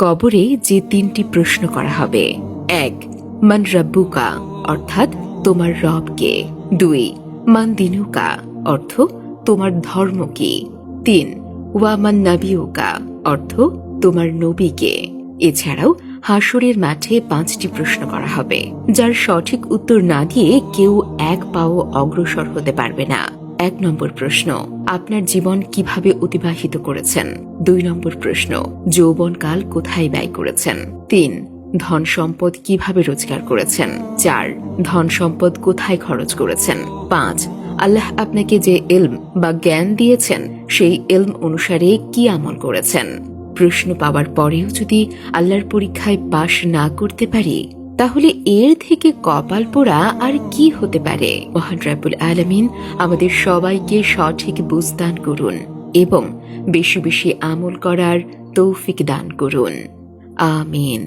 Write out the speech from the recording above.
কবরে যে 3টি প্রশ্ন করা হবে। 1. মান রাব্বুকা, অর্থাৎ তোমার রব কে। 2. মান দিনুকা, অর্থ তোমার ধর্ম কি। 3. ওয়া মান নাবিউকা, অর্থ তোমার নবী কে। এছাড়াও হাসরের মাঠে 5টি প্রশ্ন করা হবে, যার সঠিক উত্তর না দিয়ে কেউ এক পাও অগ্রসর হতে পারবে না। 1 নম্বর প্রশ্ন, আপনার জীবন কিভাবে অতিবাহিত করেছেন। 2 নম্বর প্রশ্ন, যৌবনকাল কোথায় ব্যয় করেছেন। 3. ধন সম্পদ কিভাবে রোজগার করেছেন। 4. ধন সম্পদ কোথায় খরচ করেছেন। 5. আল্লাহ আপনাকে যে ইলম বা জ্ঞান দিয়েছেন সেই ইলম অনুসারে কি আমল করেছেন। প্রশ্ন পাওয়ার পরেও যদি আল্লাহর পরীক্ষায় পাশ না করতে পারি, তাহলে এর থেকে কপাল পোড়া আর কি হতে পারে। মহান রব্বুল আলামিন আমাদের সবাইকে সঠিক বুঝ দান করুন এবং বেশি বেশি আমল করার তৌফিক দান করুন। আমিন।